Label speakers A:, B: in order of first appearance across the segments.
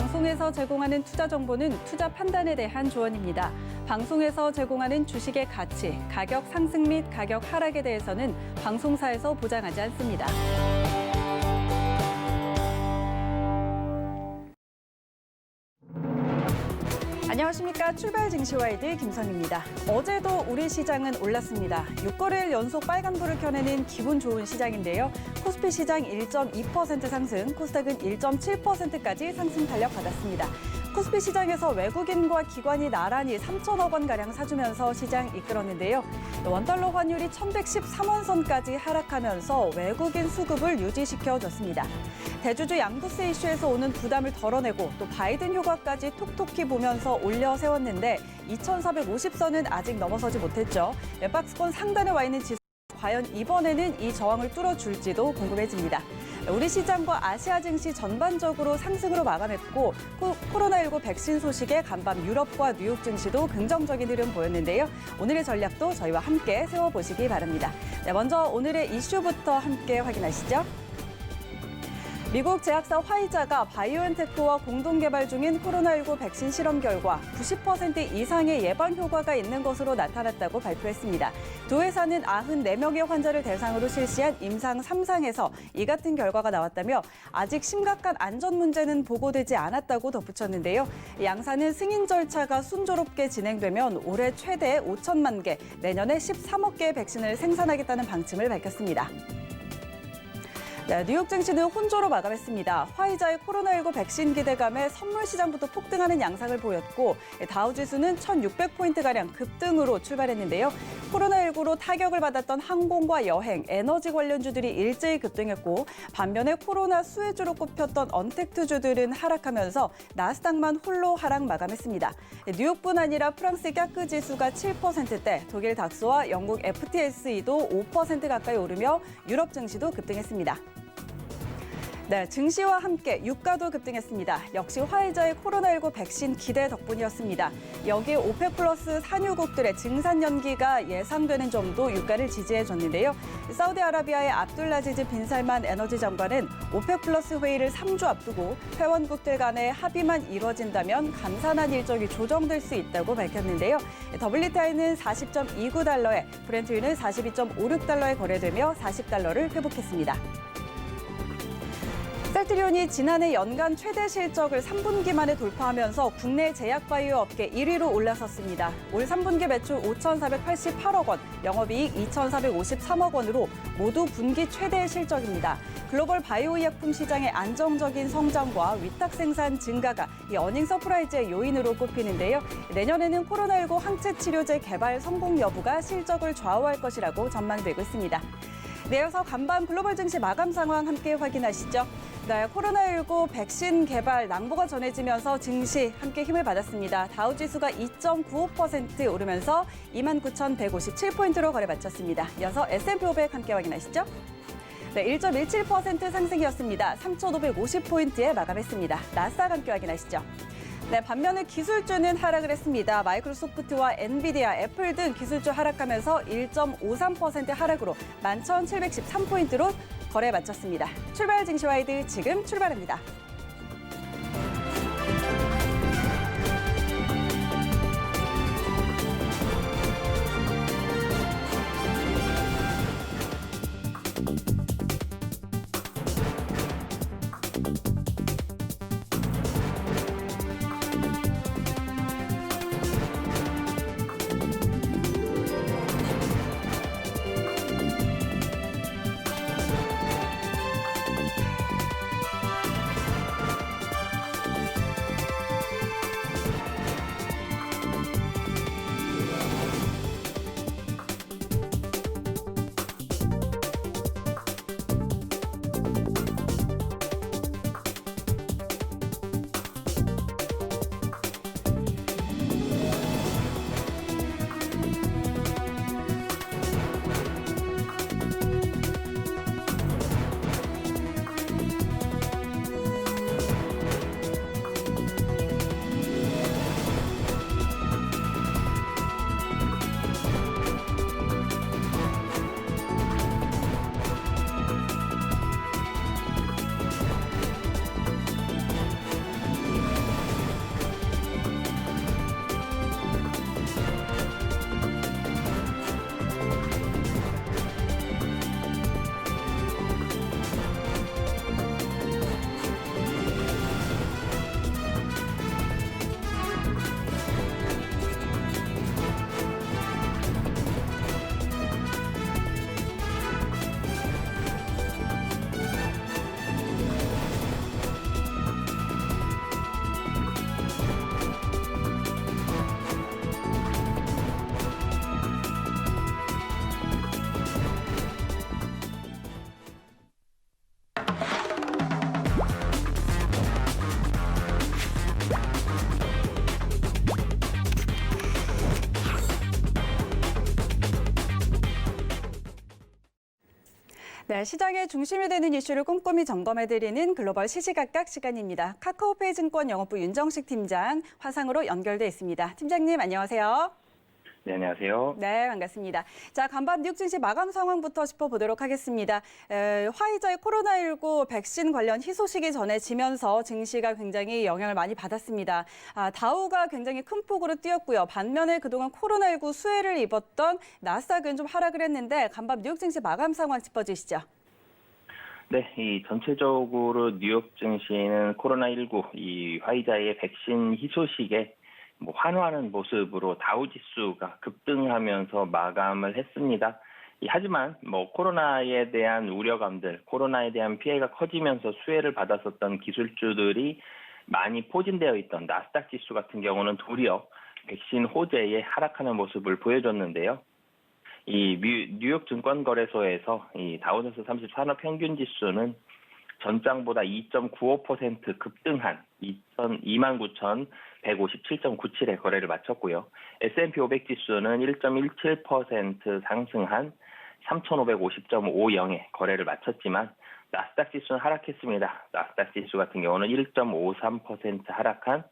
A: 방송에서 제공하는 투자 정보는 투자 판단에 대한 조언입니다. 방송에서 제공하는 주식의 가치, 가격 상승 및 가격 하락에 대해서는 방송사에서 보장하지 않습니다. 안녕하십니까. 출발 증시와이드 김선입니다. 어제도 우리 시장은 올랐습니다. 6거래일 연속 빨간불을 켜내는 기분 좋은 시장인데요. 코스피 시장 1.2% 상승, 코스닥은 1.7%까지 상승 탄력 받았습니다. 코스피 시장에서 외국인과 기관이 나란히 3천억 원가량 사주면서 시장 이끌었는데요. 원달러 환율이 1,113원 선까지 하락하면서 외국인 수급을 유지시켜줬습니다. 대주주 양부세 이슈에서 오는 부담을 덜어내고 또 바이든 효과까지 톡톡히 보면서 올려 세웠는데 2,450선은 아직 넘어서지 못했죠. 박스권 상단에 와 있는 지수 과연 이번에는 이 저항을 뚫어줄지도 궁금해집니다. 우리 시장과 아시아 증시 전반적으로 상승으로 마감했고 코로나19 백신 소식에 간밤 유럽과 뉴욕 증시도 긍정적인 흐름 보였는데요. 오늘의 전략도 저희와 함께 세워보시기 바랍니다. 네, 먼저 오늘의 이슈부터 함께 확인하시죠. 미국 제약사 화이자가 바이오엔테크와 공동 개발 중인 코로나19 백신 실험 결과 90% 이상의 예방 효과가 있는 것으로 나타났다고 발표했습니다. 두 회사는 94명의 환자를 대상으로 실시한 임상 3상에서 이 같은 결과가 나왔다며 아직 심각한 안전 문제는 보고되지 않았다고 덧붙였는데요. 양사는 승인 절차가 순조롭게 진행되면 올해 최대 5천만 개, 내년에 13억 개의 백신을 생산하겠다는 방침을 밝혔습니다. 네, 뉴욕 증시는 혼조로 마감했습니다. 화이자의 코로나19 백신 기대감에 선물 시장부터 폭등하는 양상을 보였고 다우지수는 1,600포인트가량 급등으로 출발했는데요. 코로나19로 타격을 받았던 항공과 여행, 에너지 관련주들이 일제히 급등했고 반면에 코로나 수혜주로 꼽혔던 언택트주들은 하락하면서 나스닥만 홀로 하락 마감했습니다. 뉴욕뿐 아니라 프랑스 까크 지수가 7%대, 독일 닥스와 영국 FTSE도 5% 가까이 오르며 유럽 증시도 급등했습니다. 네, 증시와 함께 유가도 급등했습니다. 역시 화이자의 코로나19 백신 기대 덕분이었습니다. 여기에 오펙 플러스 산유국들의 증산 연기가 예상되는 점도 유가를 지지해줬는데요. 사우디아라비아의 압둘라지즈 빈살만 에너지 장관은 오펙 플러스 회의를 3주 앞두고 회원국들 간의 합의만 이뤄진다면 감산한 일정이 조정될 수 있다고 밝혔는데요. WTI는 40.29달러에, 브렌트유는 42.56달러에 거래되며 40달러를 회복했습니다. 셀트리온이 지난해 연간 최대 실적을 3분기 만에 돌파하면서 국내 제약바이오 업계 1위로 올라섰습니다. 올 3분기 매출 5,488억 원, 영업이익 2,453억 원으로 모두 분기 최대 실적입니다. 글로벌 바이오 의약품 시장의 안정적인 성장과 위탁 생산 증가가 이 어닝 서프라이즈의 요인으로 꼽히는데요. 내년에는 코로나19 항체 치료제 개발 성공 여부가 실적을 좌우할 것이라고 전망되고 있습니다. 네, 이어서 간밤 글로벌 증시 마감 상황 함께 확인하시죠. 네, 코로나19 백신 개발 낭보가 전해지면서 증시 함께 힘을 받았습니다. 다우지수가 2.95% 오르면서 29,157포인트로 거래 마쳤습니다. 이어서 S&P 500 함께 확인하시죠. 네, 1.17% 상승이었습니다. 3,550포인트에 마감했습니다. 나스닥 함께 확인하시죠. 네, 반면에 기술주는 하락을 했습니다. 마이크로소프트와 엔비디아, 애플 등 기술주 하락하면서 1.53% 하락으로 11,713포인트로 거래 마쳤습니다. 출발 증시와이드 지금 출발합니다. 네, 시장의 중심이 되는 이슈를 꼼꼼히 점검해드리는 글로벌 시시각각 시간입니다. 카카오페이 증권 영업부 윤정식 팀장 화상으로 연결돼 있습니다. 팀장님 안녕하세요.
B: 네, 안녕하세요.
A: 네, 반갑습니다. 자, 간밤 뉴욕 증시 마감 상황부터 짚어보도록 하겠습니다. 화이자의 코로나19 백신 관련 희소식이 전해지면서 증시가 굉장히 영향을 많이 받았습니다. 다우가 굉장히 큰 폭으로 뛰었고요. 반면에 그동안 코로나19 수혜를 입었던 나스닥은 좀 하락을 했는데 간밤 뉴욕 증시 마감 상황 짚어주시죠.
B: 네, 이 전체적으로 뉴욕 증시는 코로나19 이 화이자의 백신 희소식에 환호하는 모습으로 다우 지수가 급등하면서 마감을 했습니다. 하지만 코로나에 대한 우려감들, 코로나에 대한 피해가 커지면서 수혜를 받았었던 기술주들이 많이 포진되어 있던 나스닥 지수 같은 경우는 도리어 백신 호재에 하락하는 모습을 보여줬는데요. 이 뉴욕 증권거래소에서 이 다우존스 30 산업평균 지수는 전장보다 2.95% 급등한 29,157.97의 거래를 마쳤고요. S&P 500 지수는 1.17% 상승한 3,550.50의 거래를 마쳤지만 나스닥 지수는 하락했습니다. 나스닥 지수 같은 경우는 1.53% 하락한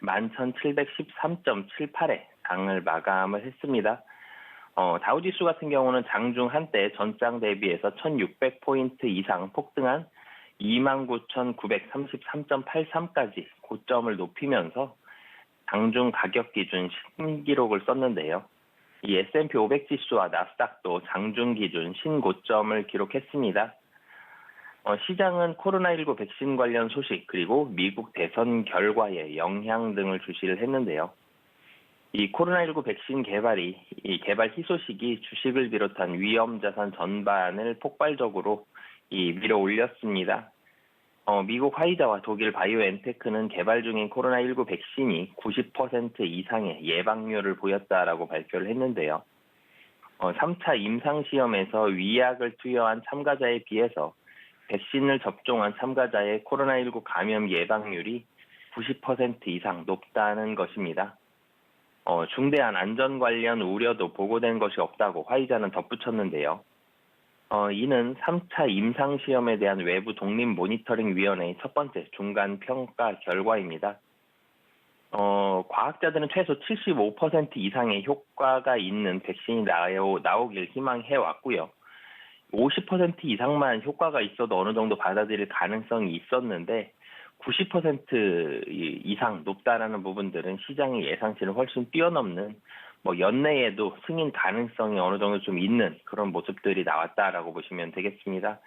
B: 11,713.78의 장을 마감을 했습니다. 다우지수 같은 경우는 장중 한때 전장 대비해서 1,600포인트 이상 폭등한 29,933.83까지 고점을 높이면서 장중 가격 기준 신기록을 썼는데요. 이 S&P 500 지수와 나스닥도 장중 기준 신고점을 기록했습니다. 시장은 코로나19 백신 관련 소식 그리고 미국 대선 결과에 영향 등을 주시를 했는데요. 이 코로나19 백신 이 개발 희소식이 주식을 비롯한 위험자산 전반을 폭발적으로 밀어 올렸습니다. 미국 화이자와 독일 바이오엔테크는 개발 중인 코로나19 백신이 90% 이상의 예방률을 보였다라고 발표를 했는데요. 3차 임상시험에서 위약을 투여한 참가자에 비해서 백신을 접종한 참가자의 코로나19 감염 예방률이 90% 이상 높다는 것입니다. 중대한 안전 관련 우려도 보고된 것이 없다고 화이자는 덧붙였는데요. 이는 3차 임상시험에 대한 외부 독립 모니터링 위원회의 첫 번째 중간 평가 결과입니다. 과학자들은 최소 75% 이상의 효과가 있는 백신이 나오길 희망해 왔고요. 50% 이상만 효과가 있어도 어느 정도 받아들일 가능성이 있었는데 90% 이상 높다라는 부분들은 시장의 예상치를 훨씬 뛰어넘는 연내에도 승인 가능성이 어느 정도 좀 있는 그런 모습들이 나왔다라고 보시면 되겠습니다.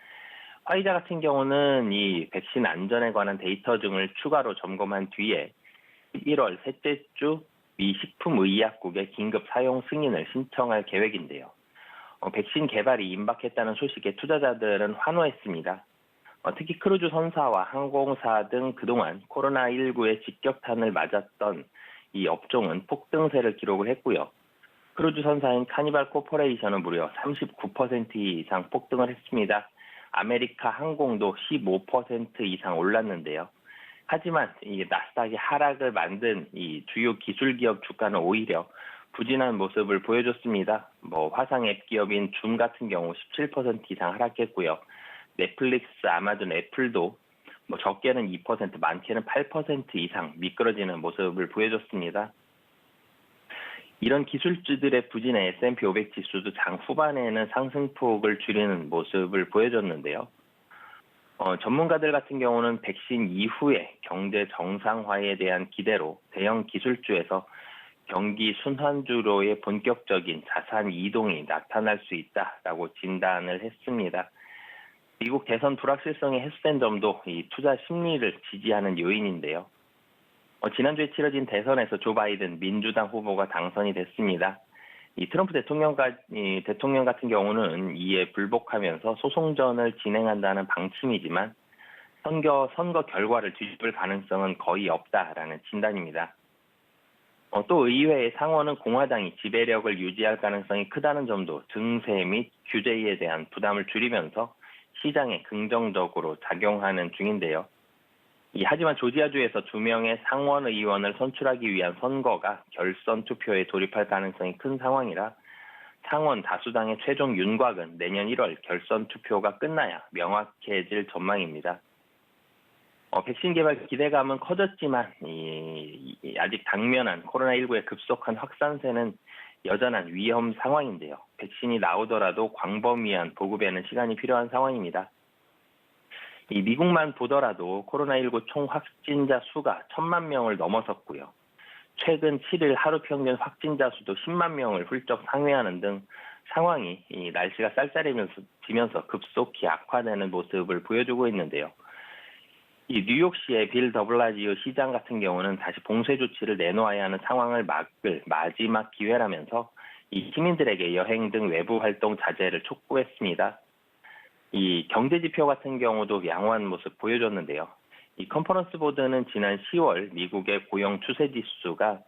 B: 화이자 같은 경우는 이 백신 안전에 관한 데이터 등을 추가로 점검한 뒤에 11월 셋째 주 미 식품의약국에 긴급 사용 승인을 신청할 계획인데요. 백신 개발이 임박했다는 소식에 투자자들은 환호했습니다. 특히 크루즈 선사와 항공사 등 그동안 코로나19의 직격탄을 맞았던 이 업종은 폭등세를 기록을 했고요. 크루즈 선사인 카니발 코퍼레이션은 무려 39% 이상 폭등을 했습니다. 아메리카 항공도 15% 이상 올랐는데요. 하지만 이 나스닥이 하락을 만든 이 주요 기술 기업 주가는 오히려 부진한 모습을 보여줬습니다. 화상 앱 기업인 줌 같은 경우 17% 이상 하락했고요. 넷플릭스, 아마존, 애플도 적게는 2%, 많게는 8% 이상 미끄러지는 모습을 보여줬습니다. 이런 기술주들의 부진에 S&P 500 지수도 장 후반에는 상승폭을 줄이는 모습을 보여줬는데요. 전문가들 같은 경우는 백신 이후에 경제 정상화에 대한 기대로 대형 기술주에서 경기 순환주로의 본격적인 자산 이동이 나타날 수 있다라고 진단을 했습니다. 미국 대선 불확실성이 해소된 점도 이 투자 심리를 지지하는 요인인데요. 지난주에 치러진 대선에서 조 바이든 민주당 후보가 당선이 됐습니다. 이 트럼프 대통령 같은 경우는 이에 불복하면서 소송전을 진행한다는 방침이지만 선거 결과를 뒤집을 가능성은 거의 없다라는 진단입니다. 또 의회의 상원은 공화당이 지배력을 유지할 가능성이 크다는 점도 증세 및 규제에 대한 부담을 줄이면서 시장에 긍정적으로 작용하는 중인데요. 하지만 조지아주에서 2명의 상원 의원을 선출하기 위한 선거가 결선 투표에 돌입할 가능성이 큰 상황이라 상원 다수당의 최종 윤곽은 내년 1월 결선 투표가 끝나야 명확해질 전망입니다. 백신 개발 기대감은 커졌지만 아직 당면한 코로나19의 급속한 확산세는 여전한 위험 상황인데요. 백신이 나오더라도 광범위한 보급에는 시간이 필요한 상황입니다. 미국만 보더라도 코로나19 총 확진자 수가 1,000만 명을 넘어섰고요. 최근 7일 하루 평균 확진자 수도 10만 명을 훌쩍 상회하는 등 상황이 날씨가 쌀쌀해지면서 급속히 악화되는 모습을 보여주고 있는데요. 이 뉴욕시의 빌 더블라지오 시장 같은 경우는 다시 봉쇄 조치를 내놓아야 하는 상황을 막을 마지막 기회라면서 이 시민들에게 여행 등 외부 활동 자제를 촉구했습니다. 이 경제 지표 같은 경우도 양호한 모습 보여줬는데요. 이 컨퍼런스 보드는 지난 10월 미국의 고용 추세 지수가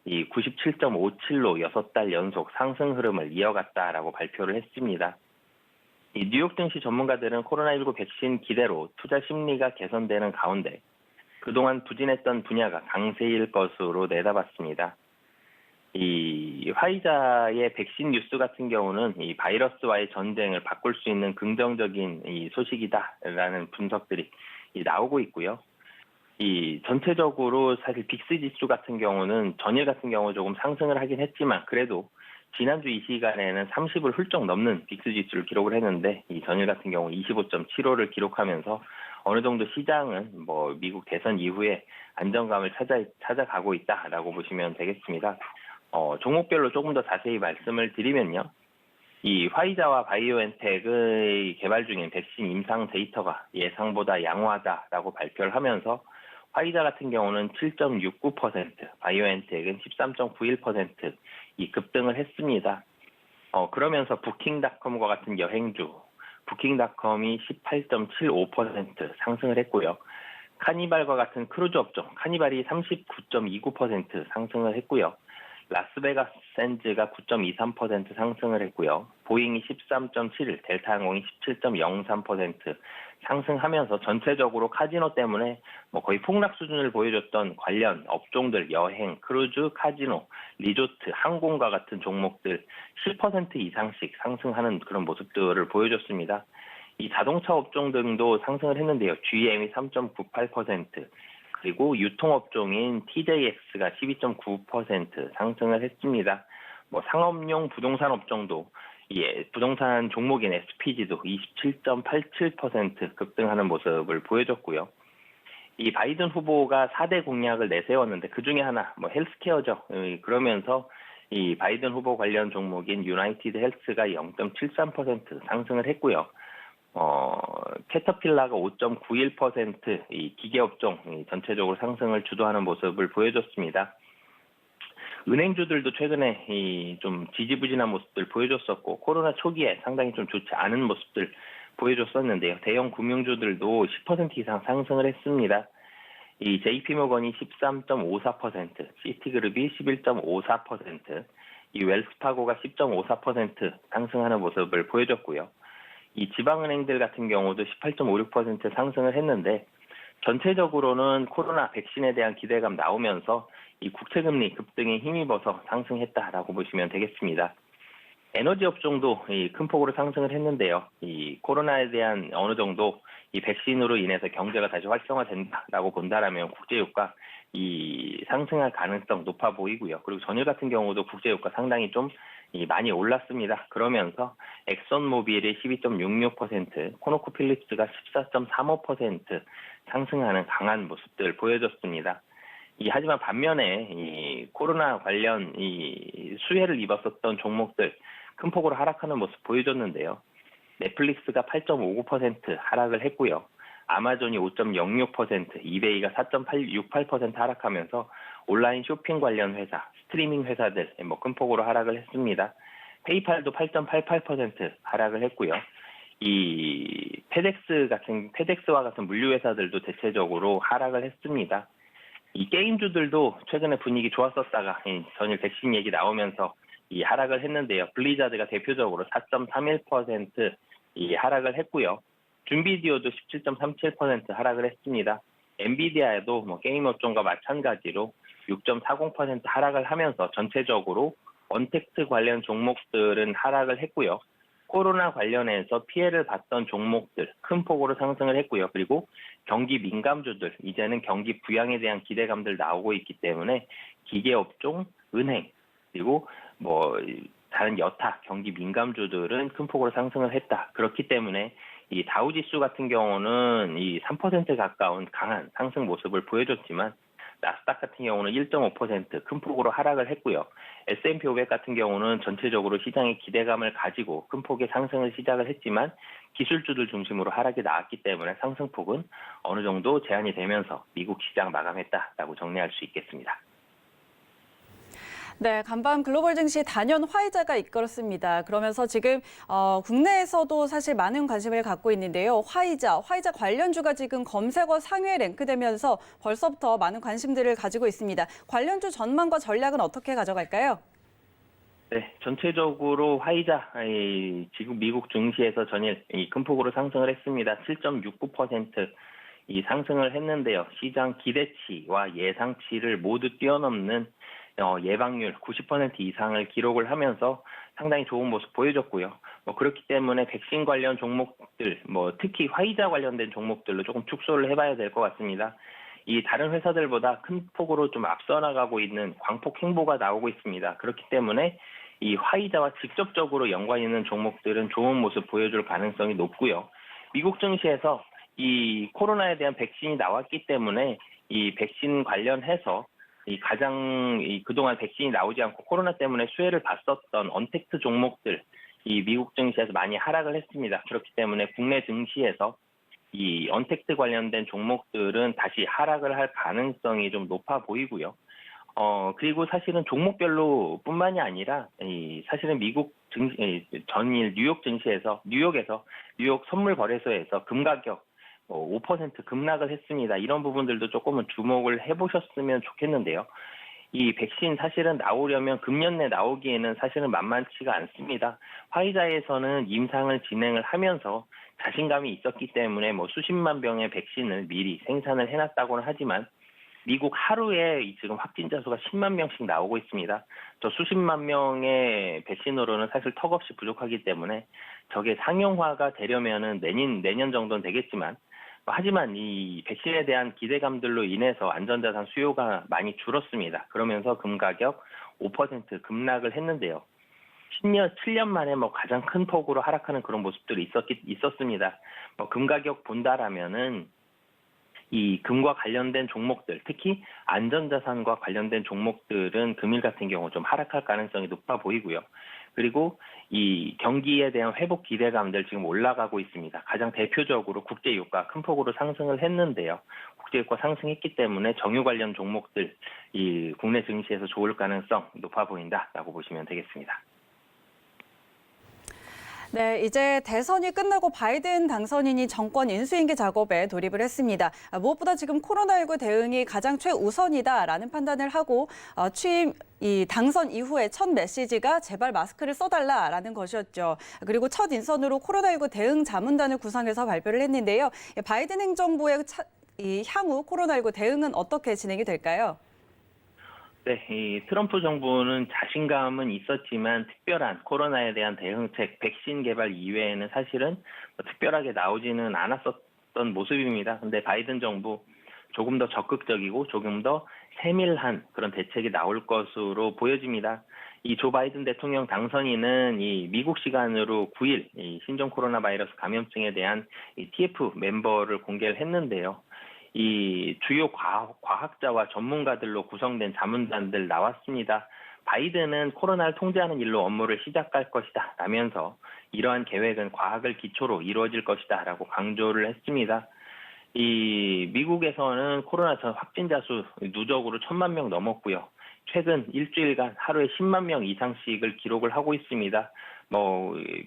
B: 이 97.57로 6달 연속 상승 흐름을 이어갔다라고 발표를 했습니다. 이 뉴욕 증시 전문가들은 코로나19 백신 기대로 투자 심리가 개선되는 가운데 그동안 부진했던 분야가 강세일 것으로 내다봤습니다. 이 화이자의 백신 뉴스 같은 경우는 이 바이러스와의 전쟁을 바꿀 수 있는 긍정적인 이 소식이다라는 분석들이 나오고 있고요. 이 전체적으로 사실 빅스 지수 같은 경우는 전일 같은 경우 조금 상승을 하긴 했지만 그래도 지난주 이 시간에는 30을 훌쩍 넘는 빅스 지수를 기록을 했는데 이 전일 같은 경우 25.75를 기록하면서 어느 정도 시장은 미국 대선 이후에 안정감을 찾아가고 있다라고 보시면 되겠습니다. 종목별로 조금 더 자세히 말씀을 드리면요. 이 화이자와 바이오엔텍의 개발 중인 백신 임상 데이터가 예상보다 양호하다라고 발표를 하면서 화이자 같은 경우는 7.69%, 바이오엔텍은 13.91% 이 급등을 했습니다. 그러면서 부킹닷컴과 같은 여행주, 부킹닷컴이 18.75% 상승을 했고요. 카니발과 같은 크루즈 업종, 카니발이 39.29% 상승을 했고요. 라스베가스 샌즈가 9.23% 상승을 했고요. 보잉이 13.71, 델타항공이 17.03% 상승하면서 전체적으로 카지노 때문에 거의 폭락 수준을 보여줬던 관련 업종들, 여행, 크루즈, 카지노, 리조트, 항공과 같은 종목들 10% 이상씩 상승하는 그런 모습들을 보여줬습니다. 이 자동차 업종 등도 상승을 했는데요. GM이 3.98%, 그리고 유통업종인 TJX가 12.9% 상승을 했습니다. 상업용 부동산 업종도 부동산 종목인 SPG도 27.87% 급등하는 모습을 보여줬고요. 이 바이든 후보가 4대 공약을 내세웠는데 그 중에 하나 헬스케어죠. 그러면서 이 바이든 후보 관련 종목인 유나이티드 헬스가 0.73% 상승을 했고요. 캐터필라가 5.91% 이 기계업종 전체적으로 상승을 주도하는 모습을 보여줬습니다. 은행주들도 최근에 좀 지지부진한 모습들 보여줬었고 코로나 초기에 상당히 좀 좋지 않은 모습들 보여줬었는데요. 대형 금융주들도 10% 이상 상승을 했습니다. 이 JP모건이 13.54%, 시티그룹이 11.54%, 이 웰스파고가 10.54% 상승하는 모습을 보여줬고요. 이 지방은행들 같은 경우도 18.56% 상승을 했는데 전체적으로는 코로나 백신에 대한 기대감 나오면서 이 국채금리 급등에 힘입어서 상승했다라고 보시면 되겠습니다. 에너지 업종도 큰 폭으로 상승을 했는데요. 이 코로나에 대한 어느 정도 이 백신으로 인해서 경제가 다시 활성화된다라고 본다라면 국제유가 이 상승할 가능성 높아 보이고요. 그리고 전일 같은 경우도 국제유가 상당히 좀 많이 올랐습니다. 그러면서 엑선모빌이 12.66%, 코노코필립스가 14.35% 상승하는 강한 모습들 보여줬습니다. 하지만 반면에 이 코로나 관련 이 수혜를 입었었던 종목들 큰 폭으로 하락하는 모습 보여줬는데요. 넷플릭스가 8.59% 하락을 했고요. 아마존이 5.06%, 이베이가 4.68% 하락하면서 온라인 쇼핑 관련 회사, 스트리밍 회사들 큰 폭으로 하락을 했습니다. 페이팔도 8.88% 하락을 했고요. 이 페덱스와 같은 물류 회사들도 대체적으로 하락을 했습니다. 이 게임주들도 최근에 분위기 좋았었다가 전일 백신 얘기 나오면서 이 하락을 했는데요. 블리자드가 대표적으로 4.31% 이 하락을 했고요. 줌비디오도 17.37% 하락을 했습니다. 엔비디아에도 게임 업종과 마찬가지로 6.40% 하락을 하면서 전체적으로 언택트 관련 종목들은 하락을 했고요. 코로나 관련해서 피해를 봤던 종목들 큰 폭으로 상승을 했고요. 그리고 경기 민감주들, 이제는 경기 부양에 대한 기대감들 나오고 있기 때문에 기계업종, 은행, 그리고 다른 여타 경기 민감주들은 큰 폭으로 상승을 했다. 그렇기 때문에 이 다우지수 같은 경우는 이 3% 가까운 강한 상승 모습을 보여줬지만 나스닥 같은 경우는 1.5% 큰 폭으로 하락을 했고요. S&P 500 같은 경우는 전체적으로 시장의 기대감을 가지고 큰 폭의 상승을 시작을 했지만 기술주들 중심으로 하락이 나왔기 때문에 상승폭은 어느 정도 제한이 되면서 미국 시장 마감했다라고 정리할 수 있겠습니다.
A: 네, 간밤 글로벌 증시 단연 화이자가 이끌었습니다. 그러면서 지금 국내에서도 사실 많은 관심을 갖고 있는데요. 화이자 관련주가 지금 검색어 상위에 랭크되면서 벌써부터 많은 관심들을 가지고 있습니다. 관련주 전망과 전략은 어떻게 가져갈까요?
B: 네, 전체적으로 화이자 지금 미국 증시에서 전일 큰 폭으로 상승을 했습니다. 7.69% 이 상승을 했는데요. 시장 기대치와 예상치를 모두 뛰어넘는 예방률 90% 이상을 기록을 하면서 상당히 좋은 모습 보여줬고요. 그렇기 때문에 백신 관련 종목들, 특히 화이자 관련된 종목들로 조금 축소를 해봐야 될 것 같습니다. 이 다른 회사들보다 큰 폭으로 좀 앞서 나가고 있는 광폭 행보가 나오고 있습니다. 그렇기 때문에 이 화이자와 직접적으로 연관 있는 종목들은 좋은 모습 보여줄 가능성이 높고요. 미국 증시에서 이 코로나에 대한 백신이 나왔기 때문에 이 백신 관련해서 그동안 백신이 나오지 않고 코로나 때문에 수혜를 봤었던 언택트 종목들, 이 미국 증시에서 많이 하락을 했습니다. 그렇기 때문에 국내 증시에서 이 언택트 관련된 종목들은 다시 하락을 할 가능성이 좀 높아 보이고요. 그리고 사실은 종목별로 뿐만이 아니라, 사실은 미국 전일 뉴욕에서 뉴욕 선물 거래소에서 금 가격 5% 급락을 했습니다. 이런 부분들도 조금은 주목을 해보셨으면 좋겠는데요. 이 백신 사실은 나오려면 금년 내 나오기에는 사실은 만만치가 않습니다. 화이자에서는 임상을 진행을 하면서 자신감이 있었기 때문에 수십만 병의 백신을 미리 생산을 해놨다고는 하지만 미국 하루에 지금 확진자 수가 10만 명씩 나오고 있습니다. 저 수십만 명의 백신으로는 사실 턱없이 부족하기 때문에 저게 상용화가 되려면은 내년 정도는 되겠지만, 하지만 이 백신에 대한 기대감들로 인해서 안전자산 수요가 많이 줄었습니다. 그러면서 금 가격 5% 급락을 했는데요. 7년 만에 가장 큰 폭으로 하락하는 그런 모습들이 있었습니다. 금 가격 본다라면은 이 금과 관련된 종목들, 특히 안전자산과 관련된 종목들은 금일 같은 경우 좀 하락할 가능성이 높아 보이고요. 그리고 이 경기에 대한 회복 기대감들 지금 올라가고 있습니다. 가장 대표적으로 국제유가 큰 폭으로 상승을 했는데요. 국제유가 상승했기 때문에 정유 관련 종목들, 이 국내 증시에서 좋을 가능성 높아 보인다라고 보시면 되겠습니다.
A: 네, 이제 대선이 끝나고 바이든 당선인이 정권 인수인계 작업에 돌입을 했습니다. 무엇보다 지금 코로나19 대응이 가장 최우선이다라는 판단을 하고 당선 이후에 첫 메시지가 제발 마스크를 써달라라는 것이었죠. 그리고 첫 인선으로 코로나19 대응 자문단을 구성해서 발표를 했는데요. 바이든 행정부의 향후 코로나19 대응은 어떻게 진행이 될까요?
B: 네, 이 트럼프 정부는 자신감은 있었지만 특별한 코로나에 대한 대응책, 백신 개발 이외에는 사실은 특별하게 나오지는 않았었던 모습입니다. 근데 바이든 정부 조금 더 적극적이고 조금 더 세밀한 그런 대책이 나올 것으로 보여집니다. 이 조 바이든 대통령 당선인은 이 미국 시간으로 9일 이 신종 코로나 바이러스 감염증에 대한 이 TF 멤버를 공개를 했는데요. 이 주요 과학자와 전문가들로 구성된 자문단들 나왔습니다. 바이든은 코로나를 통제하는 일로 업무를 시작할 것이다 라면서 이러한 계획은 과학을 기초로 이루어질 것이다 라고 강조를 했습니다. 이 미국에서는 코로나 전 확진자 수 누적으로 1,000만 명 넘었고요. 최근 일주일간 하루에 10만 명 이상씩을 기록을 하고 있습니다.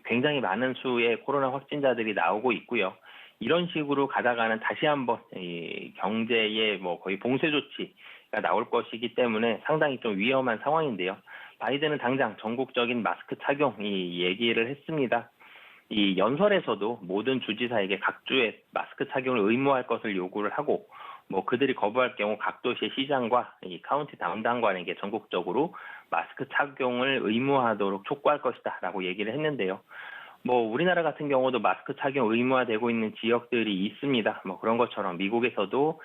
B: 굉장히 많은 수의 코로나 확진자들이 나오고 있고요. 이런 식으로 가다가는 다시 한번 이 경제에 거의 봉쇄 조치가 나올 것이기 때문에 상당히 좀 위험한 상황인데요. 바이든은 당장 전국적인 마스크 착용 이 얘기를 했습니다. 이 연설에서도 모든 주지사에게 각 주에 마스크 착용을 의무화할 것을 요구를 하고 뭐 그들이 거부할 경우 각 도시의 시장과 이 카운티 담당관에게 전국적으로 마스크 착용을 의무화하도록 촉구할 것이다라고 얘기를 했는데요. 뭐 우리나라 같은 경우도 마스크 착용 의무화되고 있는 지역들이 있습니다. 뭐 그런 것처럼 미국에서도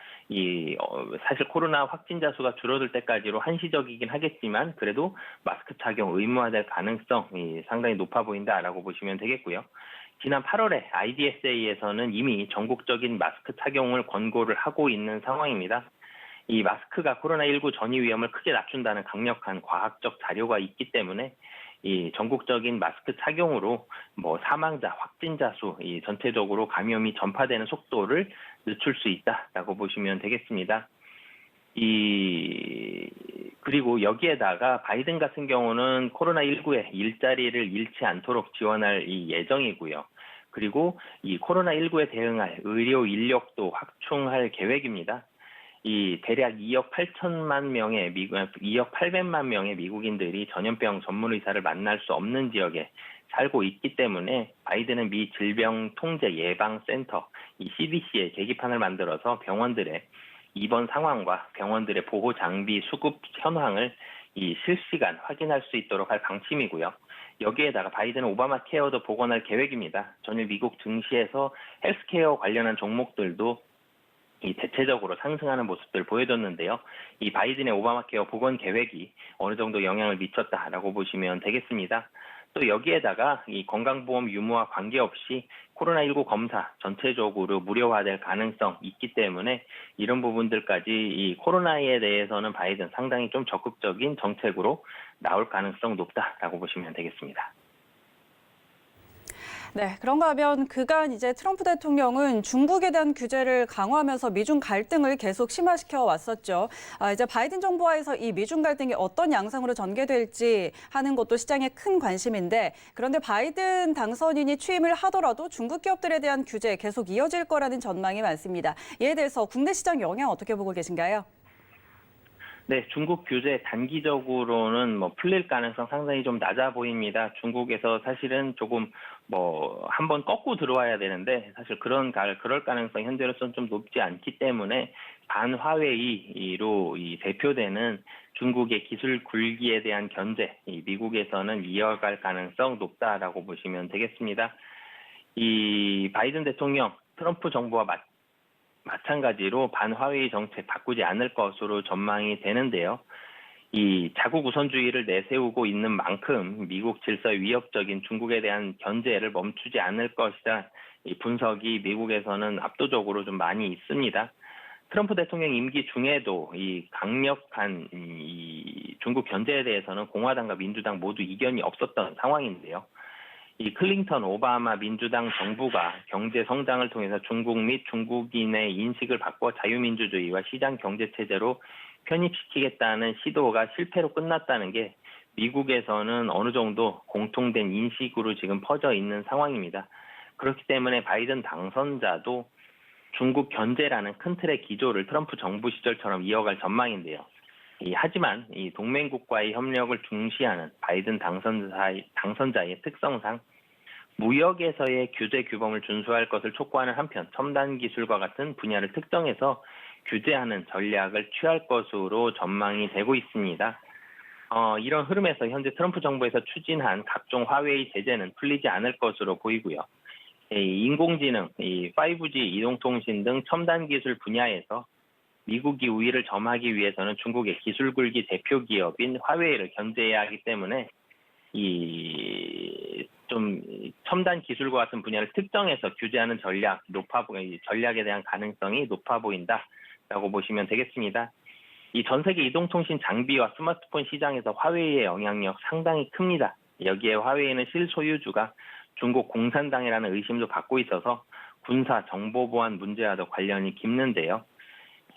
B: 사실 코로나 확진자 수가 줄어들 때까지로 한시적이긴 하겠지만 그래도 마스크 착용 의무화될 가능성이 상당히 높아 보인다라고 보시면 되겠고요. 지난 8월에 IDSA에서는 이미 전국적인 마스크 착용을 권고를 하고 있는 상황입니다. 이 마스크가 코로나19 전이 위험을 크게 낮춘다는 강력한 과학적 자료가 있기 때문에 이 전국적인 마스크 착용으로 뭐 사망자, 확진자 수, 이 전체적으로 감염이 전파되는 속도를 늦출 수 있다라고 보시면 되겠습니다. 그리고 여기에다가 바이든 같은 경우는 코로나19에 일자리를 잃지 않도록 지원할 이 예정이고요. 그리고 이 코로나19에 대응할 의료 인력도 확충할 계획입니다. 이 대략 2억 800만 명의 미국인들이 전염병 전문 의사를 만날 수 없는 지역에 살고 있기 때문에 바이든은 미 질병통제예방센터 이 CDC에 계기판을 만들어서 병원들의 입원 상황과 병원들의 보호 장비 수급 현황을 실시간 확인할 수 있도록 할 방침이고요. 여기에다가 바이든은 오바마 케어도 복원할 계획입니다. 전일 미국 증시에서 헬스케어 관련한 종목들도 대체적으로 상승하는 모습들 보여줬는데요. 이 바이든의 오바마 케어 복원 계획이 어느 정도 영향을 미쳤다라고 보시면 되겠습니다. 또 여기에다가 이 건강보험 유무와 관계없이 코로나19 검사 전체적으로 무료화될 가능성 있기 때문에 이런 부분들까지 이 코로나에 대해서는 바이든 상당히 좀 적극적인 정책으로 나올 가능성 높다라고 보시면 되겠습니다.
A: 네, 그런가 하면 그간 이제 트럼프 대통령은 중국에 대한 규제를 강화하면서 미중 갈등을 계속 심화시켜 왔었죠. 이제 바이든 정부와에서 이 미중 갈등이 어떤 양상으로 전개될지 하는 것도 시장의 큰 관심인데 그런데 바이든 당선인이 취임을 하더라도 중국 기업들에 대한 규제 계속 이어질 거라는 전망이 많습니다. 이에 대해서 국내 시장 영향 어떻게 보고 계신가요?
B: 네, 중국 규제 단기적으로는 뭐 풀릴 가능성 상당히 좀 낮아 보입니다. 중국에서 사실은 조금 한번 꺾고 들어와야 되는데 사실 그럴 가능성 현재로서는 좀 높지 않기 때문에 반화웨이로 대표되는 중국의 기술 굴기에 대한 견제, 미국에서는 이어갈 가능성 높다라고 보시면 되겠습니다. 이 바이든 대통령, 트럼프 정부와 마찬가지로 반화웨이 정책 바꾸지 않을 것으로 전망이 되는데요. 이 자국 우선주의를 내세우고 있는 만큼 미국 질서에 위협적인 중국에 대한 견제를 멈추지 않을 것이다. 이 분석이 미국에서는 압도적으로 좀 많이 있습니다. 트럼프 대통령 임기 중에도 이 강력한 이 중국 견제에 대해서는 공화당과 민주당 모두 이견이 없었던 상황인데요. 이 클린턴 오바마 민주당 정부가 경제 성장을 통해서 중국 및 중국인의 인식을 바꿔 자유민주주의와 시장 경제 체제로 편입시키겠다는 시도가 실패로 끝났다는 게 미국에서는 어느 정도 공통된 인식으로 지금 퍼져 있는 상황입니다. 그렇기 때문에 바이든 당선자도 중국 견제라는 큰 틀의 기조를 트럼프 정부 시절처럼 이어갈 전망인데요. 하지만 이 동맹국과의 협력을 중시하는 바이든 당선자의 특성상 무역에서의 규제 규범을 준수할 것을 촉구하는 한편 첨단 기술과 같은 분야를 특정해서 규제하는 전략을 취할 것으로 전망이 되고 있습니다. 이런 흐름에서 현재 트럼프 정부에서 추진한 각종 화웨이 제재는 풀리지 않을 것으로 보이고요. 인공지능, 5G 이동통신 등 첨단 기술 분야에서 미국이 우위를 점하기 위해서는 중국의 기술 굴기 대표 기업인 화웨이를 견제해야 하기 때문에 좀 첨단 기술과 같은 분야를 특정해서 규제하는 전략에 대한 가능성이 높아 보인다라고 보시면 되겠습니다. 이 전 세계 이동통신 장비와 스마트폰 시장에서 화웨이의 영향력 상당히 큽니다. 여기에 화웨이는 실소유주가 중국 공산당이라는 의심도 받고 있어서 군사 정보 보안 문제와도 관련이 깊는데요.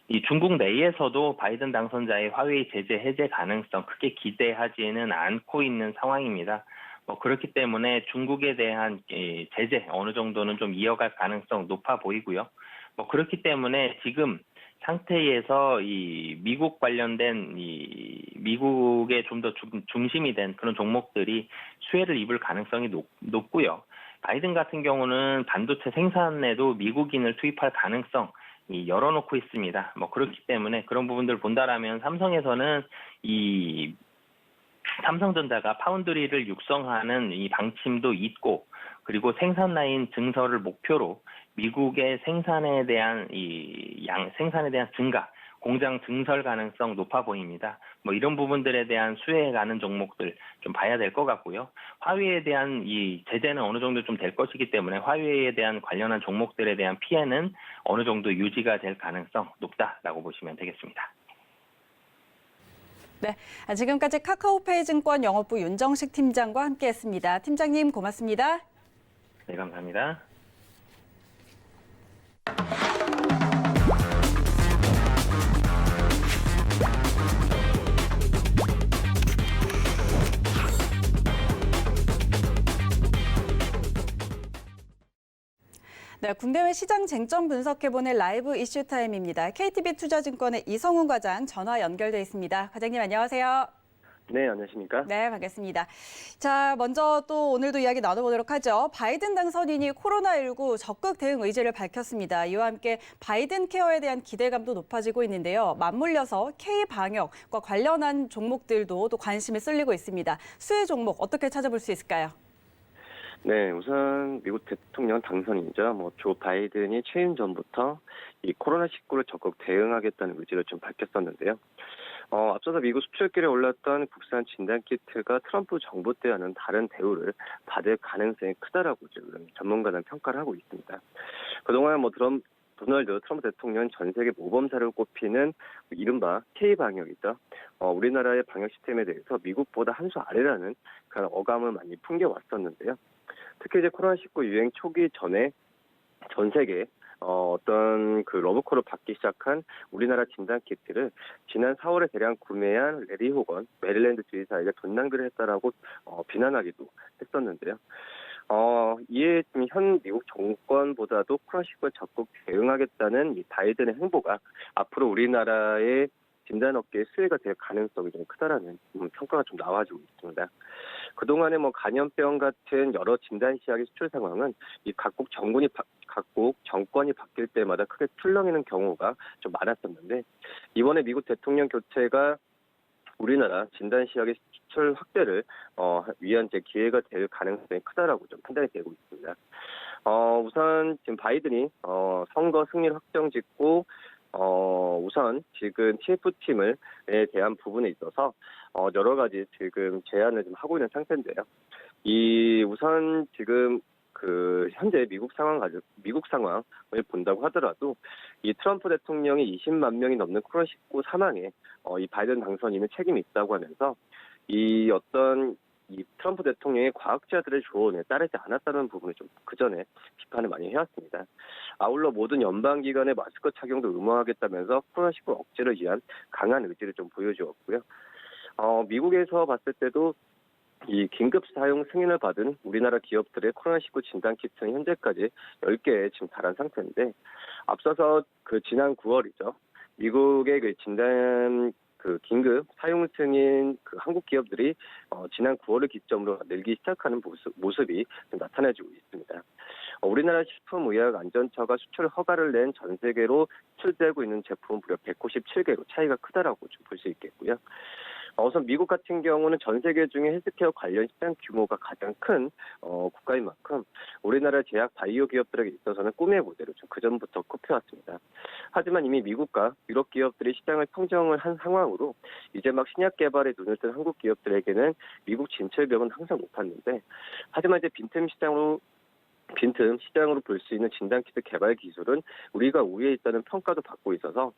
B: 이 중국 내에서도 바이든 당선자의 화웨이 제재 해제 가능성 크게 기대하지는 않고 있는 상황입니다. 그렇기 때문에 중국에 대한 제재 어느 정도는 좀 이어갈 가능성 높아 보이고요. 그렇기 때문에 지금 상태에서 이 미국 관련된 미국의 좀 더 중심이 된 그런 종목들이 수혜를 입을 가능성이 높고요. 바이든 같은 경우는 반도체 생산에도 미국인을 투입할 가능성 열어놓고 있습니다. 뭐 그렇기 때문에 그런 부분들 본다라면 삼성에서는 이 삼성전자가 파운드리를 육성하는 이 방침도 있고, 그리고 생산 라인 증설을 목표로 미국의 생산에 대한 생산에 대한 증가, 공장 증설 가능성 높아 보입니다. 뭐 이런 부분들에 대한 수혜에 가는 종목들 좀 봐야 될 것 같고요. 화웨이에 대한 이 제재는 어느 정도 좀 될 것이기 때문에 화웨이에 대한 관련한 종목들에 대한 피해는 어느 정도 유지가 될 가능성 높다라고 보시면 되겠습니다.
A: 네, 지금까지 카카오페이 증권 영업부 윤정식 팀장과 함께했습니다. 팀장님 고맙습니다.
B: 네, 감사합니다.
A: 네, 국내외 시장 쟁점 분석해보는 라이브 이슈 타임입니다. KTB 투자증권의 이성훈 과장 전화 연결돼 있습니다. 과장님 안녕하세요.
C: 네, 안녕하십니까?
A: 네, 반갑습니다. 자, 먼저 또 오늘도 이야기 나눠보도록 하죠. 바이든 당선인이 코로나19 적극 대응 의지를 밝혔습니다. 이와 함께 바이든 케어에 대한 기대감도 높아지고 있는데요. 맞물려서 K-방역과 관련한 종목들도 또 관심이 쏠리고 있습니다. 수혜 종목 어떻게 찾아볼 수 있을까요?
C: 네, 우선 미국 대통령 당선인이죠. 조 바이든이 취임 전부터 이 코로나19를 적극 대응하겠다는 의지를 좀 밝혔었는데요. 앞서서 미국 수출길에 올랐던 국산 진단키트가 트럼프 정부 때와는 다른 대우를 받을 가능성이 크다라고 지금 전문가는 평가를 하고 있습니다. 그동안 도널드 트럼프 대통령 전 세계 모범사를 꼽히는 이른바 K-방역이죠. 우리나라의 방역 시스템에 대해서 미국보다 한 수 아래라는 그런 어감을 많이 풍겨왔었는데요. 특히 이제 코로나19 유행 초기 전에 전 세계 어떤 그 러브콜을 받기 시작한 우리나라 진단키트를 지난 4월에 대량 구매한 레리 호건 메릴랜드 주지사에게 돈 낭비를 했다라고 비난하기도 했었는데요. 이에 현 미국 정권보다도 코로나19에 적극 대응하겠다는 이 바이든의 행보가 앞으로 우리나라의 진단업계의 수혜가 될 가능성이 좀 크다라는 평가가 좀 나와주고 있습니다. 그동안에 감염병 같은 여러 진단 시약의 수출 상황은 이 각국 정권이 바뀔 때마다 크게 출렁이는 경우가 좀 많았었는데, 이번에 미국 대통령 교체가 우리나라 진단 시약의 수출 확대를 위한 기회가 될 가능성이 크다라고 좀 판단이 되고 있습니다. 우선 지금 바이든이 선거 승리를 확정짓고 우선 지금 TF팀에 대한 부분에 있어서 여러 가지 지금 제안을 좀 하고 있는 상태인데요. 우선 지금 현재 미국 상황을 본다고 하더라도 이 트럼프 대통령이 20만 명이 넘는 코로나19 사망에 이 바이든 당선인은 책임이 있다고 하면서 이 트럼프 대통령의 과학자들의 조언에 따르지 않았다는 부분을 좀 그전에 비판을 많이 해왔습니다. 아울러 모든 연방기관의 마스크 착용도 의무화하겠다면서 코로나19 억제를 위한 강한 의지를 좀 보여주었고요. 미국에서 봤을 때도 이 긴급 사용 승인을 받은 우리나라 기업들의 코로나19 진단키트는 현재까지 10개에 지금 달한 상태인데, 앞서서 지난 9월이죠. 미국의 진단 긴급 사용 승인 한국 기업들이 지난 9월을 기점으로 늘기 시작하는 모습이 나타나지고 있습니다. 우리나라 식품의약안전처가 수출 허가를 낸 전 세계로 수출되고 있는 제품은 무려 197개로 차이가 크다라고 좀 볼 수 있겠고요. 우선 미국 같은 경우는 전 세계 중에 헬스케어 관련 시장 규모가 가장 큰 국가인 만큼 우리나라 제약 바이오 기업들에게 있어서는 꿈의 모델로 좀 그전부터 꼽혀왔습니다. 하지만 이미 미국과 유럽 기업들이 시장을 평정을 한 상황으로 이제 막 신약 개발에 눈을 뜬 한국 기업들에게는 미국 진출벽은 항상 높았는데, 하지만 이제 빈틈 시장으로 볼 수 있는 진단키트 개발 기술은 우리가 우위에 있다는 평가도 받고 있어서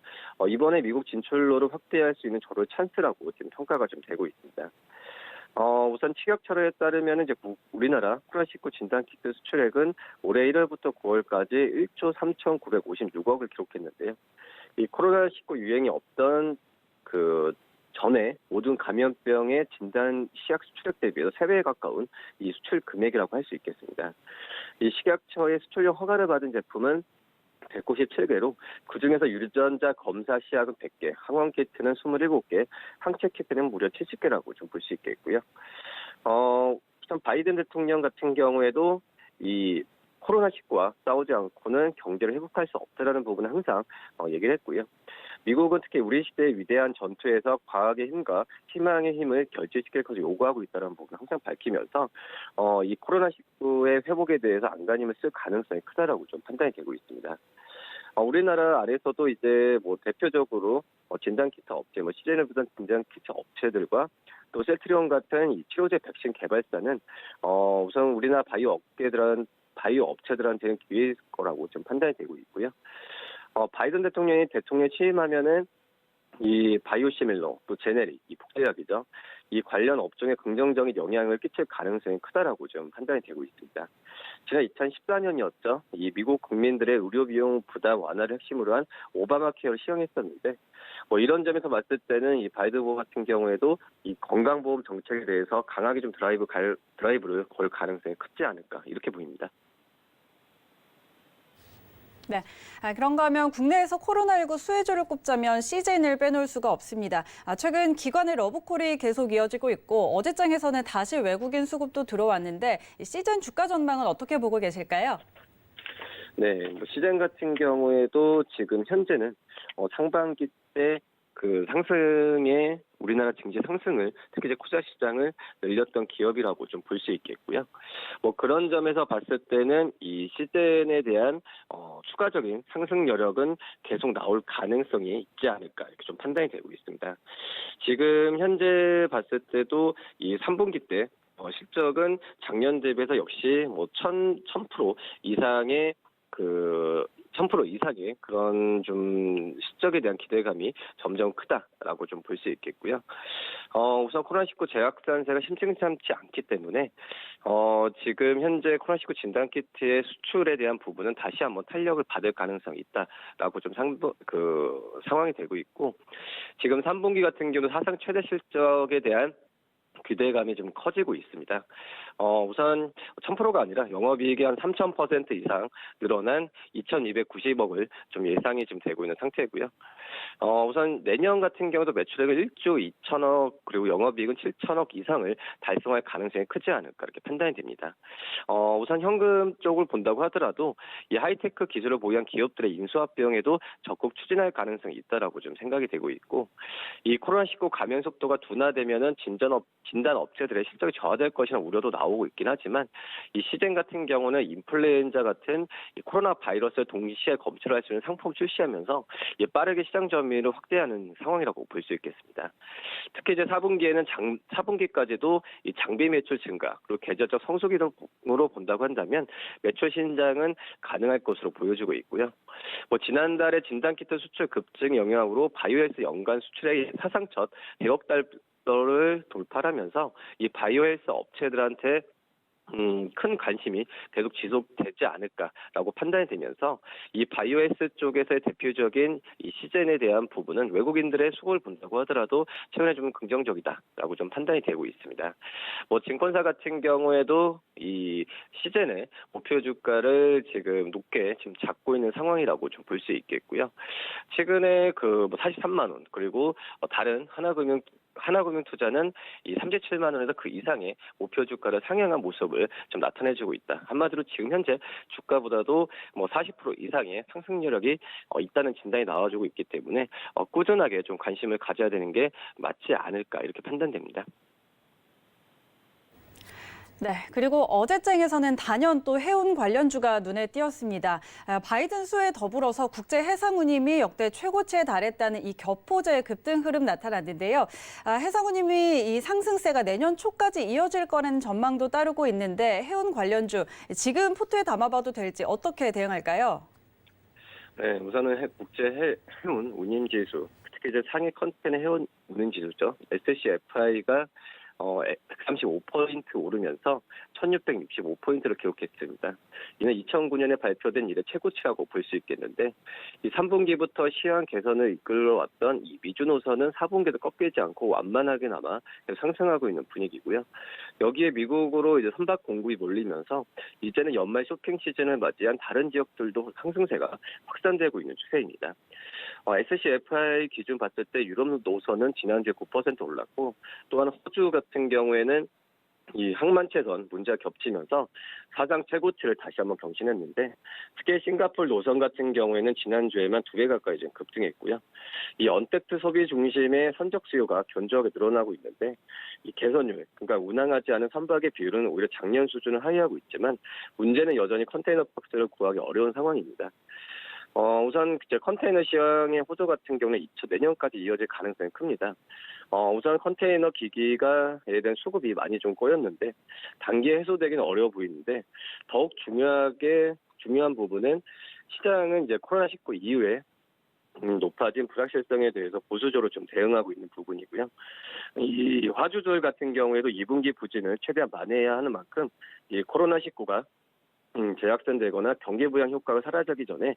C: 이번에 미국 진출로를 확대할 수 있는 저를 찬스라고 지금 평가가 좀 되고 있습니다. 우선 취약처에 따르면 이제 우리나라 코로나19 진단키트 수출액은 올해 1월부터 9월까지 1조 3,956억을 기록했는데요. 이 코로나19 유행이 없던 전에 모든 감염병의 진단 시약 수출액 대비해서 3배에 가까운 이 수출 금액이라고 할 수 있겠습니다. 이 식약처의 수출용 허가를 받은 제품은 197개로 그중에서 유전자 검사 시약은 100개, 항원 키트는 27개, 항체 키트는 무려 70개라고 좀 볼 수 있겠고요. 우선 바이든 대통령 같은 경우에도 이 코로나19와 싸우지 않고는 경제를 회복할 수 없다라는 부분은 항상 얘기를 했고요. 미국은 특히 우리 시대의 위대한 전투에서 과학의 힘과 희망의 힘을 결집시킬 것을 요구하고 있다는 부분을 항상 밝히면서 이 코로나19의 회복에 대해서 안간힘을 쓸 가능성이 크다라고 좀 판단이 되고 있습니다. 우리나라 안에서도 이제 뭐 대표적으로 진단키트 업체, 시제를 부단 진단키트 업체들과 또 셀트리온 같은 이 치료제 백신 개발사는 우선 우리나라 바이오 업체들한테는 기회일 거라고 좀 판단이 되고 있고요. 바이든 대통령이 대통령에 취임하면은 이 바이오시밀러 또 제네릭 이 복제약이죠. 이 관련 업종에 긍정적인 영향을 끼칠 가능성이 크다라고 좀 판단이 되고 있습니다. 지난 2014년이었죠. 이 미국 국민들의 의료 비용 부담 완화를 핵심으로 한 오바마 케어를 시행했었는데 이런 점에서 봤을 때는 이 바이든 후보 같은 경우에도 이 건강보험 정책에 대해서 강하게 좀 드라이브를 걸 가능성이 크지 않을까 이렇게 보입니다.
A: 네, 그런가 하면 국내에서 코로나19 수혜주를 꼽자면 시즌을 빼놓을 수가 없습니다. 최근 기관의 러브콜이 계속 이어지고 있고 어제장에서는 다시 외국인 수급도 들어왔는데 시즌 주가 전망은 어떻게 보고 계실까요?
C: 네, 시즌 같은 경우에도 지금 현재는 상반기 때 그 상승의 우리나라 증시 상승을 특히 이제 투자 시장을 늘렸던 기업이라고 좀 볼 수 있겠고요. 그런 점에서 봤을 때는 이 시즌에 대한 추가적인 상승 여력은 계속 나올 가능성이 있지 않을까 이렇게 좀 판단이 되고 있습니다. 지금 현재 봤을 때도 이 3분기 때 실적은 작년 대비해서 역시 1000% 이상의 1000% 이상의 그런 좀 실적에 대한 기대감이 점점 크다라고 좀 볼 수 있겠고요. 우선 코로나19 재확산세가 심상치 않기 때문에 지금 현재 코로나19 진단키트의 수출에 대한 부분은 다시 한번 탄력을 받을 가능성이 있다라고 좀 상황이 되고 있고 지금 3분기 같은 경우도 사상 최대 실적에 대한 기대감이 좀 커지고 있습니다. 우선 1000%가 아니라 영업이익이 한 3000% 이상 늘어난 2290억을 좀 예상이 좀 되고 있는 상태고요. 우선 내년 같은 경우도 매출액을 1조 2천억 그리고 영업이익은 7천억 이상을 달성할 가능성이 크지 않을까 이렇게 판단이 됩니다. 우선 현금 쪽을 본다고 하더라도 이 하이테크 기술을 보유한 기업들의 인수합 비용에도 적극 추진할 가능성이 있다라고 좀 생각이 되고 있고 이 코로나19 감염 속도가 둔화되면은 진단 업체들의 실적이 저하될 것이라는 우려도 나오고 있긴 하지만 이 시즌 같은 경우는 인플루엔자 같은 이 코로나 바이러스를 동시에 검출할 수 있는 상품 출시하면서 빠르게 시장 점유율을 확대하는 상황이라고 볼 수 있겠습니다. 특히 이제 4분기까지도 이 장비 매출 증가 그리고 계절적 성수기로 본다고 한다면 매출 신장은 가능할 것으로 보여지고 있고요. 지난달에 진단키트 수출 급증 영향으로 바이오헬스 연간 수출액이 사상 첫 100억 달러를 돌파하면서 이 바이오헬스 업체들한테 큰 관심이 계속 지속되지 않을까라고 판단이 되면서 이 바이오헬스 쪽에서의 대표적인 이 시즌에 대한 부분은 외국인들의 수급을 본다고 하더라도 최근에 좀 긍정적이다라고 좀 판단이 되고 있습니다. 증권사 같은 경우에도 이 시즌의 목표 주가를 지금 높게 지금 잡고 있는 상황이라고 좀 볼 수 있겠고요. 최근에 43만 원 그리고 다른 하나금융 투자는 이 37만 원에서 그 이상의 목표 주가를 상향한 모습을 좀 나타내주고 있다. 한마디로 지금 현재 주가보다도 40% 이상의 상승 여력이 있다는 진단이 나와주고 있기 때문에 꾸준하게 좀 관심을 가져야 되는 게 맞지 않을까 이렇게 판단됩니다.
A: 네, 그리고 어제장에서는 단연 또 해운 관련주가 눈에 띄었습니다. 바이든 수에 더불어서 국제해상운임이 역대 최고치에 달했다는 이 격포제의 급등 흐름 나타났는데요. 해상운임이 이 상승세가 내년 초까지 이어질 거라는 전망도 따르고 있는데 해운 관련주 지금 포트에 담아봐도 될지 어떻게 대응할까요? 네,
C: 우선은 국제 해운 운임 지수, 특히 이제 상해 컨테이너 해운 운임 지수죠. SCFI가 135% 오르면서 1665포인트를 기록했습니다. 이는 2009년에 발표된 이래 최고치라고 볼 수 있겠는데 이 3분기부터 시황 개선을 이끌어왔던 이 미주 노선은 4분기도 꺾이지 않고 완만하게나마 상승하고 있는 분위기고요. 여기에 미국으로 이제 선박 공급이 몰리면서 이제는 연말 쇼핑 시즌을 맞이한 다른 지역들도 상승세가 확산되고 있는 추세입니다. SCFI 기준 봤을 때 유럽 노선은 지난주에 9% 올랐고 또한 호주 같은 경우에는 이 항만채선 문제가 겹치면서 사상 최고치를 다시 한번 경신했는데 특히 싱가포르 노선 같은 경우에는 지난주에만 2배 가까이 좀 급등했고요. 이 언택트 소비 중심의 선적 수요가 견조하게 늘어나고 있는데 이 개선율, 그러니까 운항하지 않은 선박의 비율은 오히려 작년 수준을 하회하고 있지만 문제는 여전히 컨테이너 박스를 구하기 어려운 상황입니다. 우선 이제 컨테이너 시황의 호조 같은 경우는 내년까지 이어질 가능성이 큽니다. 우선 컨테이너 기기가 예에 대한 수급이 많이 좀 꼬였는데 단기에 해소되기는 어려워 보이는데 더욱 중요한 부분은 시장은 이제 코로나19 이후에 높아진 불확실성에 대해서 보수적으로 좀 대응하고 있는 부분이고요. 이 화주들 같은 경우에도 2분기 부진을 최대한 만회해야 하는 만큼 이 코로나19가 재확산되거나 경기 부양 효과가 사라지기 전에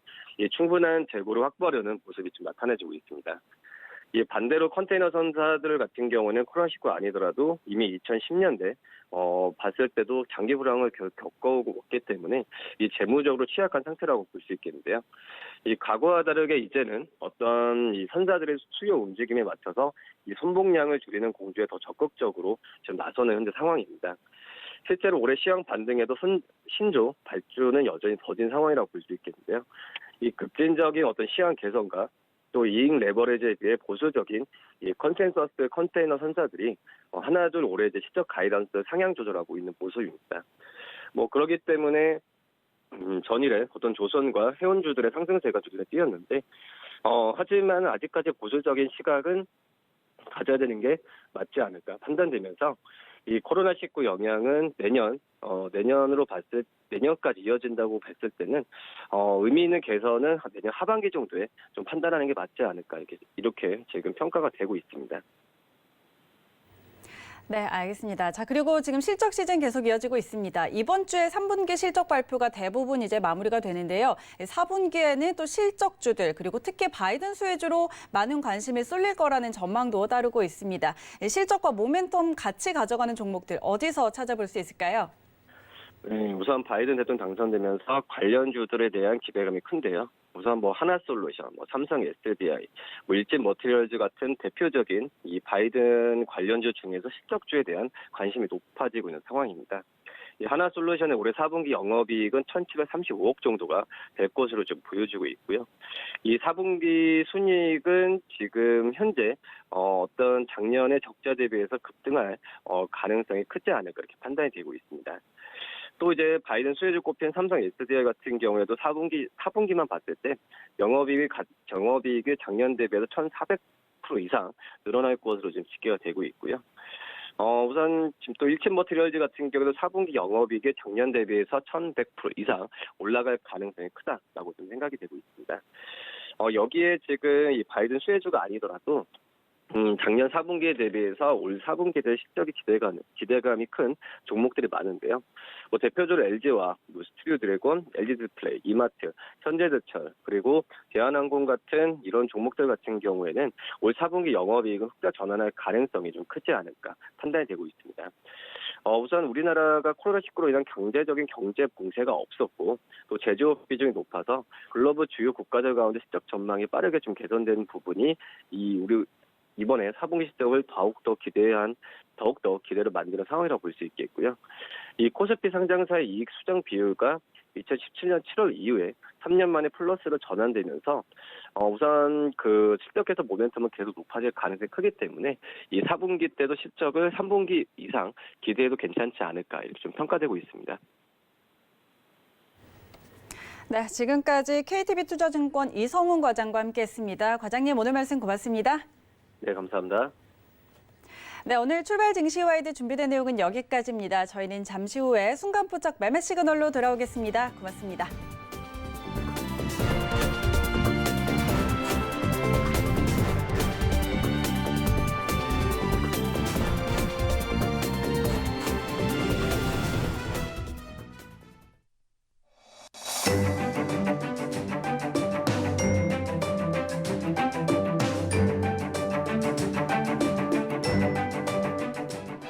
C: 충분한 재고를 확보하려는 모습이 좀 나타나지고 있습니다. 반대로 컨테이너 선사들 같은 경우는 코로나19 아니더라도 이미 2010년대 봤을 때도 장기 불황을 겪어오고 있기 때문에 이 재무적으로 취약한 상태라고 볼 수 있겠는데요. 이 과거와 다르게 이제는 어떤 이 선사들의 수요 움직임에 맞춰서 이 선봉량을 줄이는 공조에 더 적극적으로 지금 나서는 현재 상황입니다. 실제로 올해 시황 반등에도 신조 발주는 여전히 더딘 상황이라고 볼 수 있겠는데요. 이 급진적인 어떤 시황 개선과 또 이익 레버리지에 비해 보수적인 이 컨센서스 컨테이너 선사들이 하나둘 올해 이제 시적 가이던스 상향 조절하고 있는 모습입니다. 그렇기 때문에 전일에 어떤 조선과 해운주들의 상승세가 눈에 띄었는데 하지만 아직까지 보수적인 시각은 가져야 되는 게 맞지 않을까 판단되면서 이 코로나19 영향은 내년까지 이어진다고 봤을 때는 의미 있는 개선은 내년 하반기 정도에 좀 판단하는 게 맞지 않을까 이렇게 지금 평가가 되고 있습니다.
A: 네, 알겠습니다. 자, 그리고 지금 실적 시즌 계속 이어지고 있습니다. 이번 주에 3분기 실적 발표가 대부분 이제 마무리가 되는데요. 4분기에는 또 실적주들 그리고 특히 바이든 수혜주로 많은 관심이 쏠릴 거라는 전망도 따르고 있습니다. 실적과 모멘텀 같이 가져가는 종목들 어디서 찾아볼 수 있을까요?
C: 네, 우선 바이든 대통령 당선되면서 관련주들에 대한 기대감이 큰데요. 우선 하나솔루션, 삼성 SDI, 일진 머티리얼즈 같은 대표적인 이 바이든 관련주 중에서 실적주에 대한 관심이 높아지고 있는 상황입니다. 이 하나솔루션의 올해 4분기 영업이익은 1,735억 정도가 될 것으로 좀 보여지고 있고요. 이 4분기 순이익은 지금 현재 어떤 작년의 적자 대비해서 급등할 가능성이 크지 않을까 이렇게 판단이 되고 있습니다. 또 이제 바이든 수혜주 꼽힌 삼성 SDI 같은 경우에도 4분기만 봤을 때 영업이익이 작년 대비해서 1,400% 이상 늘어날 것으로 지금 집계가 되고 있고요. 우선 지금 또 일진 머티리얼즈 같은 경우도 4분기 영업이익이 작년 대비해서 1,100% 이상 올라갈 가능성이 크다라고 좀 생각이 되고 있습니다. 여기에 지금 이 바이든 수혜주가 아니더라도 작년 4분기에 대비해서 올 4분기에 대해 실적이 기대감이 큰 종목들이 많은데요. 대표적으로 LG와 스튜디오 드래곤, LG 디스플레이, 이마트, 현대제철, 그리고 대한항공 같은 이런 종목들 같은 경우에는 올 4분기 영업이익은 흑자 전환할 가능성이 좀 크지 않을까 판단이 되고 있습니다. 우선 우리나라가 코로나19로 인한 경제적인 경제 봉쇄가 없었고 또 제조업 비중이 높아서 글로벌 주요 국가들 가운데 실적 전망이 빠르게 좀 개선되는 부분이 우리 이번에 4분기 실적을 더욱더 기대를 만드는 상황이라고 볼 수 있겠고요. 이 코스피 상장사의 이익 수정 비율가 2017년 7월 이후에 3년 만에 플러스로 전환되면서 우선 그 실적에서 모멘텀은 계속 높아질 가능성이 크기 때문에 이 4분기 때도 실적을 3분기 이상 기대해도 괜찮지 않을까 이렇게 좀 평가되고 있습니다.
A: 네, 지금까지 KTB투자증권 이성훈 과장과 함께했습니다. 과장님 오늘 말씀 고맙습니다.
C: 네, 감사합니다.
A: 네, 오늘 출발 증시와이드 준비된 내용은 여기까지입니다. 저희는 잠시 후에 순간포착 매매 시그널로 돌아오겠습니다. 고맙습니다.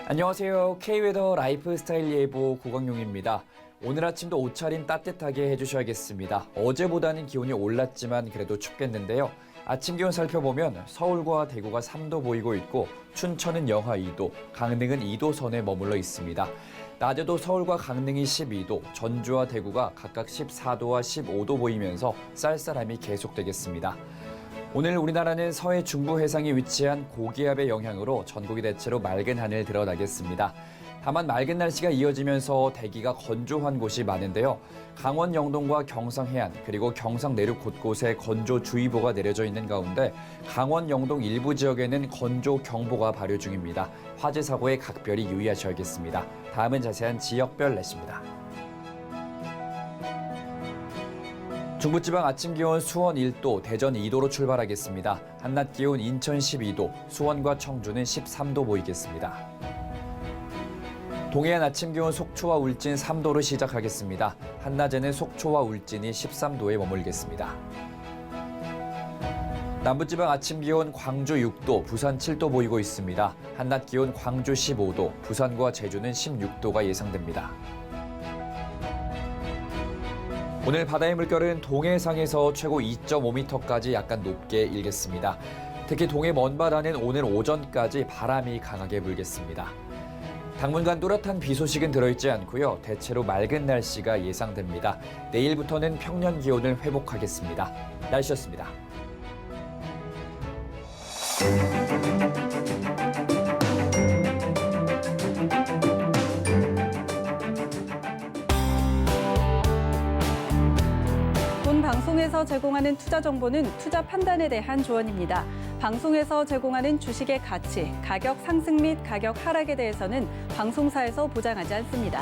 D: 안녕하세요. K웨더 라이프스타일 예보 고광용입니다. 오늘 아침도 옷차림 따뜻하게 해주셔야겠습니다. 어제보다는 기온이 올랐지만 그래도 춥겠는데요. 아침 기온 살펴보면 서울과 대구가 3도 보이고 있고 춘천은 영하 2도, 강릉은 2도 선에 머물러 있습니다. 낮에도 서울과 강릉이 12도, 전주와 대구가 각각 14도와 15도 보이면서 쌀쌀함이 계속되겠습니다. 오늘 우리나라는 서해 중부 해상에 위치한 고기압의 영향으로 전국이 대체로 맑은 하늘 드러나겠습니다. 다만 맑은 날씨가 이어지면서 대기가 건조한 곳이 많은데요. 강원 영동과 경상 해안 그리고 경상 내륙 곳곳에 건조주의보가 내려져 있는 가운데 강원 영동 일부 지역에는 건조경보가 발효 중입니다. 화재 사고에 각별히 유의하셔야겠습니다. 다음은 자세한 지역별 날씨입니다. 중부지방 아침 기온 수원 1도, 대전 2도로 출발하겠습니다. 한낮 기온 인천 12도, 수원과 청주는 13도 보이겠습니다. 동해안 아침 기온 속초와 울진 3도로 시작하겠습니다. 한낮에는 속초와 울진이 13도에 머물겠습니다. 남부지방 아침 기온 광주 6도, 부산 7도 보이고 있습니다. 한낮 기온 광주 15도, 부산과 제주는 16도가 예상됩니다. 오늘 바다의 물결은 동해상에서 최고 2.5m까지 약간 높게 일겠습니다. 특히 동해 먼바다는 오늘 오전까지 바람이 강하게 불겠습니다. 당분간 또렷한 비 소식은 들어있지 않고요. 대체로 맑은 날씨가 예상됩니다. 내일부터는 평년 기온을 회복하겠습니다. 날씨였습니다.
A: 본 방송에서 제공하는 투자 정보는 투자 판단에 대한 조언입니다. 방송에서 제공하는 주식의 가치, 가격 상승 및 가격 하락에 대해서는 방송사에서 보장하지 않습니다.